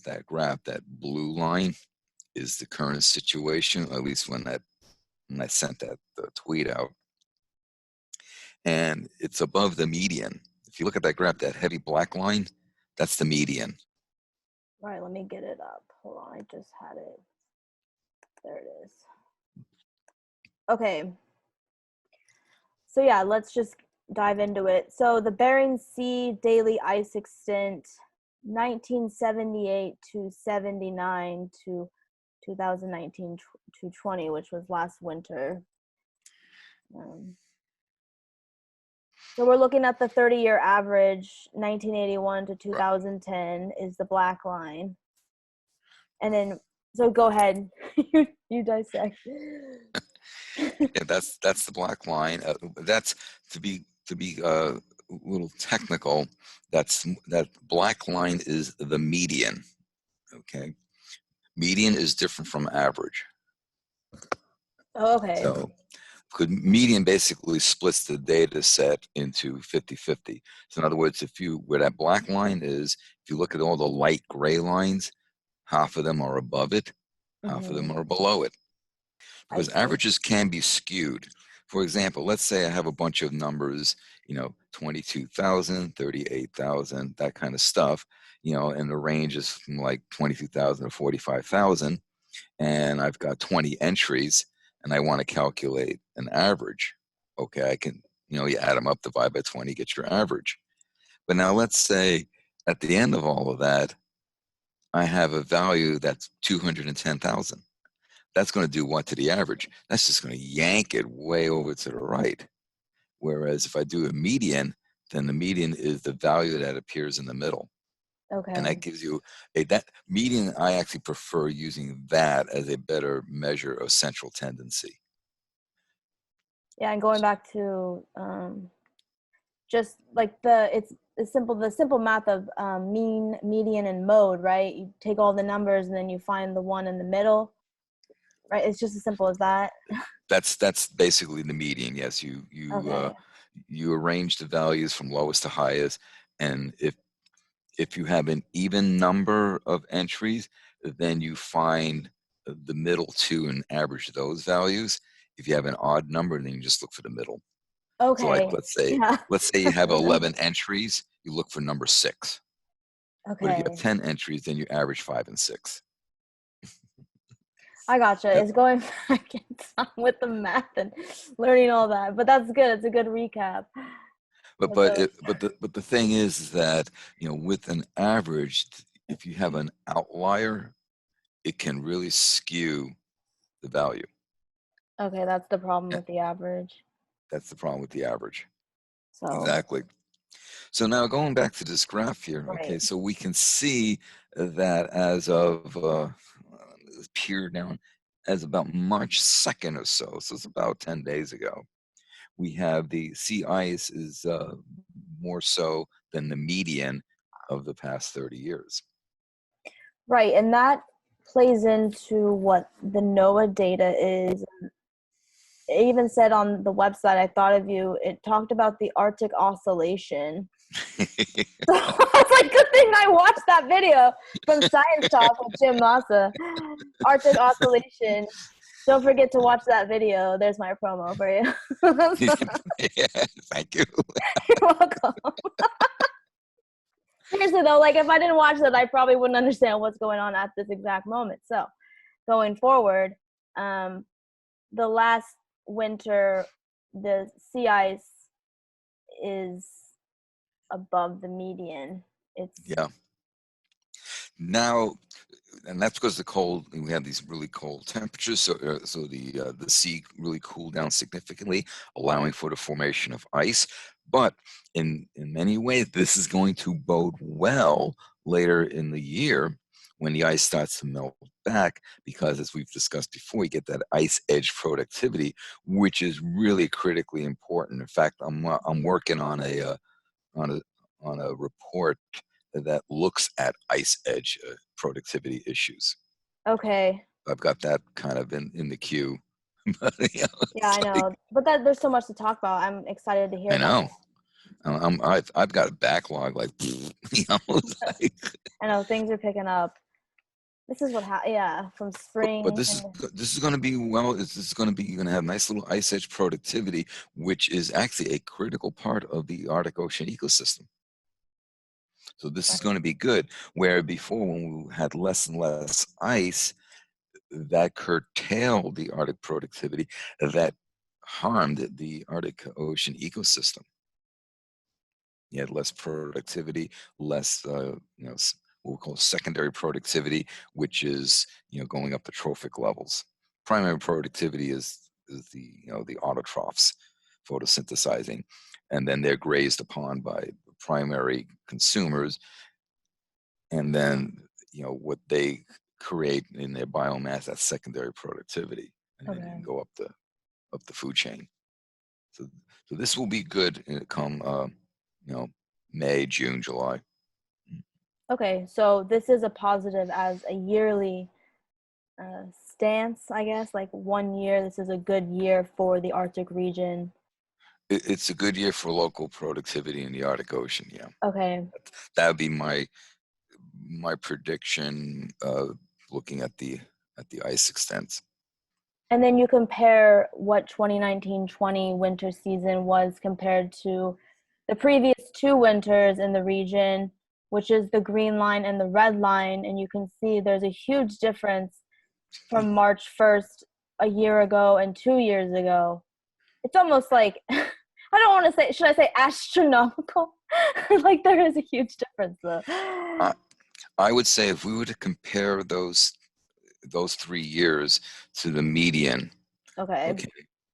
at that graph, that blue line is the current situation, at least when I sent that tweet out, and it's above the median. If you look at that graph, that heavy black line, that's the median. All right, let me get it up. Hold on, I just had it. There it is. Okay. So yeah, let's just dive into it. So the Bering Sea daily ice extent, 1978 to 79 to 2019 to 20, which was last winter. So we're looking at the 30-year average, 1981 to 2010 is the black line. And then, so go ahead, you dissect. Yeah, that's the black line. That's to be a little technical. That black line is the median. Okay, median is different from average. Oh, okay. So, median basically splits the data set into 50-50. So in other words, where that black line is, if you look at all the light gray lines, half of them are above it, half of them are below it. Because averages can be skewed. For example, let's say I have a bunch of numbers, 22,000, 38,000, that kind of stuff, and the range is from like 22,000 to 45,000, and I've got 20 entries, and I want to calculate an average. Okay, I can, you add them up, divide by 20, get your average. But now let's say at the end of all of that, I have a value that's 210,000. That's going to do what to the average? That's just going to yank it way over to the right. Whereas if I do a median, then the median is the value that appears in the middle. Okay. And that gives you that median. I actually prefer using that as a better measure of central tendency. Yeah, and going back to just like the simple math of mean, median, and mode, right? You take all the numbers and then you find the one in the middle. Right, it's just as simple as that. That's basically the median. Yes, you arrange the values from lowest to highest, and if you have an even number of entries, then you find the middle two and average those values. If you have an odd number, then you just look for the middle. Okay. So like let's say you have 11 entries, you look for number 6. Okay. But if you have 10 entries, then you average 5 and 6. I gotcha. It's going back in time with the math and learning all that, but that's good. It's a good recap. But the thing is that with an average, if you have an outlier, it can really skew the value. Okay, that's the problem with the average. That's the problem with the average. So exactly. So now going back to this graph here, okay, so we can see that as of peer down as about March 2nd or so it's about 10 days ago, we have the sea ice is more so than the median of the past 30 years. Right, and that plays into what the NOAA data is. It even said on the website, I thought of you, it talked about the Arctic oscillation. So it's like, good thing I watched that video from Science Talk with Jim Massa. Arctic oscillation. Don't forget to watch that video. There's my promo for you. Yeah, thank you. You're welcome. Seriously though, like if I didn't watch that, I probably wouldn't understand what's going on at this exact moment. So going forward, the last winter, the sea ice is above the median. Yeah. Now, and that's because we have these really cold temperatures, so the sea really cooled down significantly, allowing for the formation of ice. But in many ways, this is going to bode well later in the year when the ice starts to melt back, because as we've discussed before, you get that ice edge productivity, which is really critically important. In fact, I'm working on a report that looks at ice edge productivity issues. Okay. I've got that kind of in the queue. Yeah, I know. But there's so much to talk about. I'm excited to hear. I know. I've got a backlog like, I know things are picking up. This is what yeah, from But spring. this is going to be this is going to be, you're going to have nice little ice edge productivity, which is actually a critical part of the Arctic Ocean ecosystem. So this is going to be good. Where before, when we had less and less ice, that curtailed the Arctic productivity, that harmed the Arctic Ocean ecosystem. You had less productivity, less, what we call secondary productivity, which is, going up to trophic levels. Primary productivity is the, the autotrophs photosynthesizing, and then they're grazed upon by primary consumers, and then, what they create in their biomass, that's secondary productivity, and then you can Okay. go up the food chain. So, so this will be good come, you know, May, June, July. Okay, so this is a positive as a yearly stance, I guess. Like 1 year, this is a good year for the Arctic region. It's a good year for local productivity in the Arctic Ocean. Yeah, Okay. that would be my prediction. Looking at the ice extent. And then you compare what 2019-20 winter season was compared to the previous two winters in the region, which is the green line and the red line, and you can see there's a huge difference from March 1st a year ago and 2 years ago. It's almost like I don't want to say, should I say astronomical? Like there is a huge difference though. I would say if we were to compare those 3 years to the median, Okay. okay,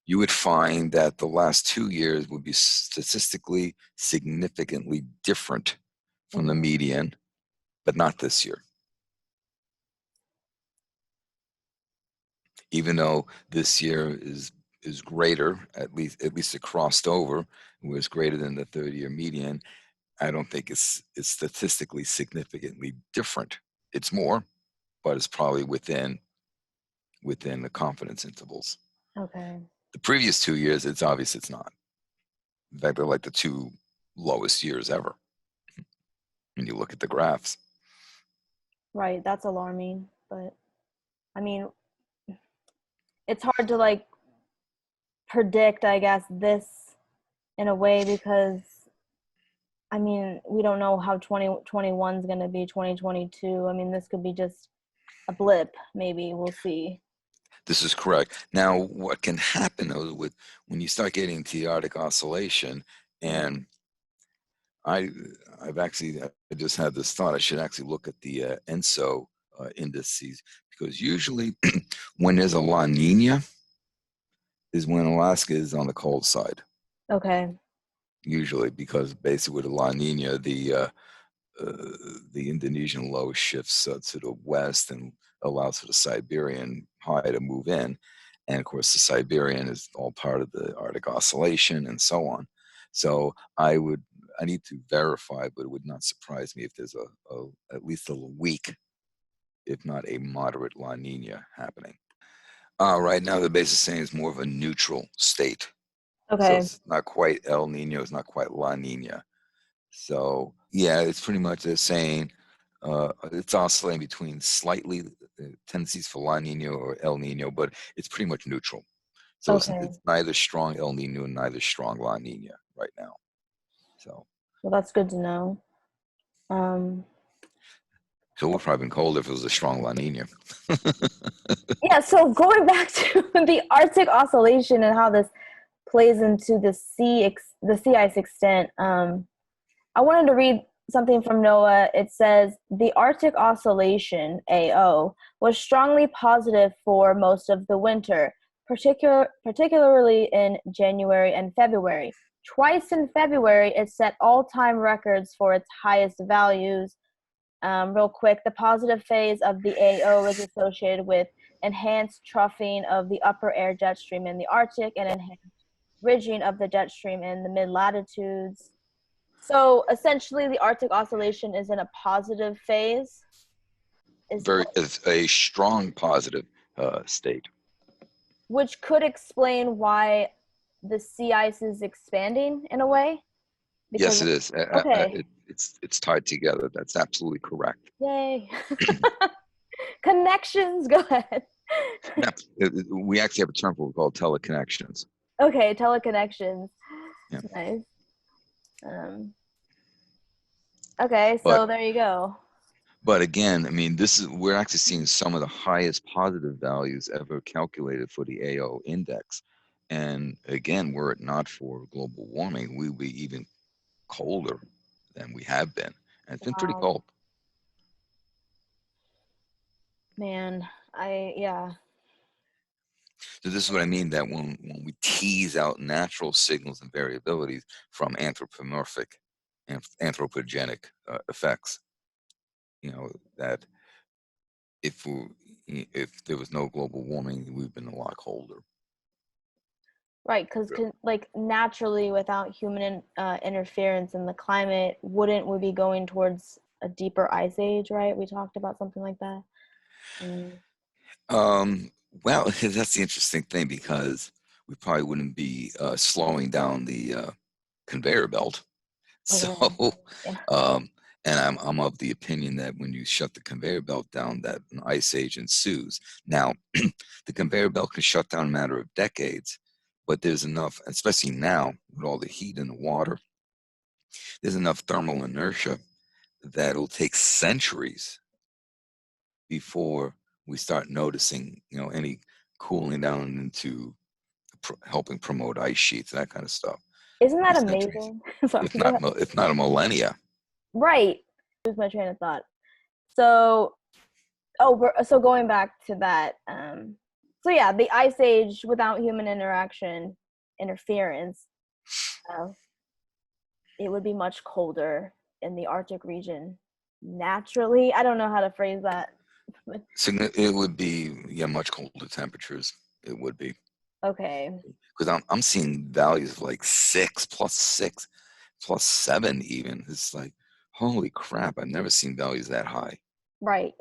you would find that the last 2 years would be statistically significantly different from the Mm-hmm. median, but not this year. Even though this year is greater, at least it crossed over, it was greater than the 30-year median. I don't think it's statistically significantly different. It's more, but it's probably within the confidence intervals. Okay. The previous 2 years, it's obvious it's not. In fact, they're like the two lowest years ever when you look at the graphs. Right, that's alarming, but I mean, it's hard to like predict, I guess, this in a way because I mean, we don't know how 2021 is going to be 2022. I mean, this could be just a blip, maybe. We'll see. This is correct. Now, what can happen though with when you start getting to the Arctic oscillation, Yeah. and I just had this thought. I should actually look at the ENSO indices, because usually when there's a La Nina is when Alaska is on the cold side. Okay. Usually, because basically with a La Nina, the Indonesian low shifts to the west and allows for the Siberian high to move in. And of course, the Siberian is all part of the Arctic oscillation and so on. So I need to verify, but it would not surprise me if there's at least a weak, if not a moderate La Nina happening. Right now, the base is saying it's more of a neutral state. So Okay. it's not quite El Nino, it's not quite La Nina. So yeah, it's pretty much the saying it's oscillating between slightly tendencies for La Nina or El Nino, but it's pretty much neutral. So Okay. it's neither strong El Nino and neither strong La Nina right now. So Well, that's good to know. Um, it would probably been colder if it was a strong La Nina. yeah, so going back to the Arctic oscillation and how this plays into the sea ice extent, I wanted to read something from NOAA. It says the Arctic Oscillation (AO) was strongly positive for most of the winter, particularly in January and February. Twice in February, it set all-time records for its highest values. Real quick, the positive phase of the AO is associated with enhanced troughing of the upper air jet stream in the Arctic and enhanced ridging of the jet stream in the mid-latitudes. So essentially, the Arctic oscillation is in a positive phase. It's a strong positive state. Which could explain why the sea ice is expanding in a way. Yes, Because it is. okay, It's tied together. That's absolutely correct. yay! Connections. Go ahead. Yeah, we actually have a term for it called teleconnections. Okay, teleconnections. Yeah, Nice. Um, okay, but so there you go. again, I mean, this is we're actually seeing some of the highest positive values ever calculated for the AO index. And again, were it not for global warming, we would be even colder than we have been. And it's been pretty Wow, cold. man. Yeah. So this is what I mean, that when we tease out natural signals and variabilities from anthropomorphic and anthropogenic effects, that if if there was no global warming, we've been a lot colder. Right, because like naturally, without human interference in the climate, wouldn't we be going towards a deeper ice age? Right, we talked about something like that. Mm. Um, well, that's the interesting thing, because we probably wouldn't be slowing down the conveyor belt. So, Okay. Yeah. um, and I'm of the opinion that when you shut the conveyor belt down, that an ice age ensues. Now, the conveyor belt can shut down in a matter of decades, but there's enough, especially now with all the heat in the water, there's enough thermal inertia that it'll take centuries before we start noticing, any cooling down into helping promote ice sheets, that kind of stuff. Isn't It'll be that centuries, amazing? Sorry, go ahead. if not a millennia. Right. Lose my train of thought. So, so going back to that. So yeah, the ice age without human interference, uh, it would be much colder in the Arctic region naturally. I don't know how to phrase that. It would be, yeah, much colder temperatures. It would be, Okay. because I'm seeing values of like 6 plus 7 even. It's like, holy crap! I've never seen values that high. Right.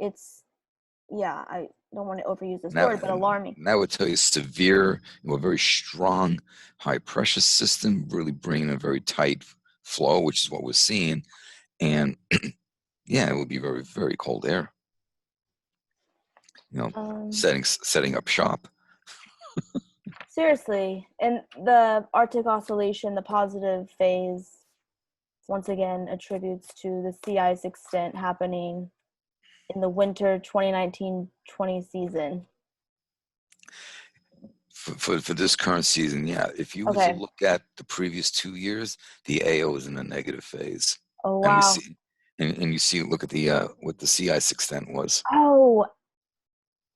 Yeah, I don't want to overuse this Now, word, but alarming. that would tell you severe, a very strong high pressure system, really bringing a very tight flow, which is what we're seeing. And yeah, it would be very, very cold air. Um, Setting up shop. Seriously, and the Arctic Oscillation, the positive phase, once again attributes to the sea ice extent happening in the winter 2019-20 season. For this current season, yeah. If you were to Okay. look at the previous 2 years, the AO is in a negative phase, Oh and we wow. see, and you see, look at the what the sea ice extent was. Oh,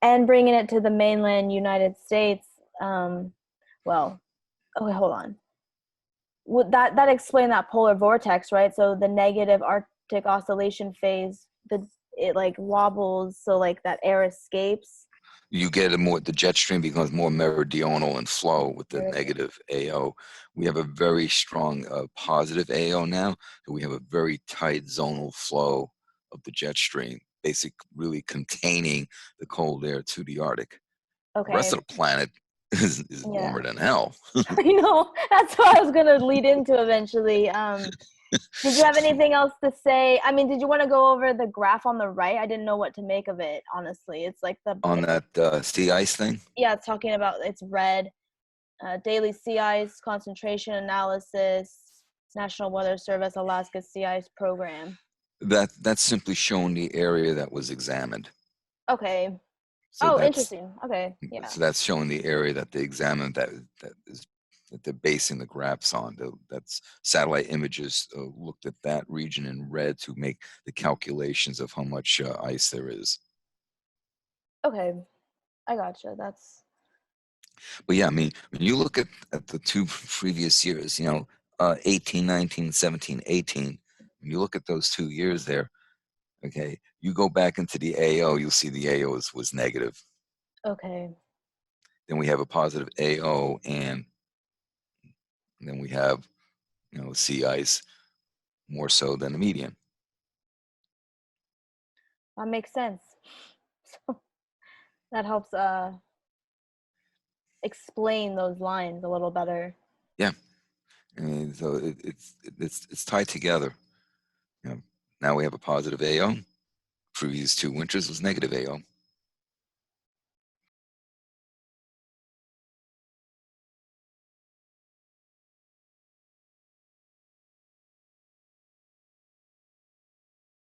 and bringing it to the mainland United States. Um, well, okay, hold on. Would that explain that polar vortex, right? So the negative Arctic oscillation phase, it like wobbles, so like that air escapes. You get the jet stream becomes more meridional in flow with the negative AO. We have a very strong positive AO now, so we have a very tight zonal flow of the jet stream, basically really containing the cold air to the Arctic. The rest Okay. of the planet is Yeah. warmer than hell. I know. That's what I was gonna lead into eventually. Did you have anything else to say? I mean, did you want to go over the graph on the right? I didn't know what to make of it, honestly. It's like On that sea ice thing. yeah, it's talking about it's red, daily sea ice concentration analysis, National Weather Service Alaska Sea Ice Program. That's simply showing the area that was examined. Okay. So Oh, that's interesting. Okay. Yeah. showing the area that they examined, that they're basing the graphs on. That's satellite images looked at that region in red to make the calculations of how much ice there is. Okay. I gotcha. That's But yeah, I mean, when you look at the two previous years, 18, 19, 17, 18, when you look at those 2 years there, okay, you go back into the AO, you'll see the AO was negative. okay. Then we have a positive AO, and then we have, sea ice more so than the median. That makes sense. So that helps explain those lines a little better. Yeah, and so it's tied together. You know, now we have a positive AO. Previous 2 winters was negative AO.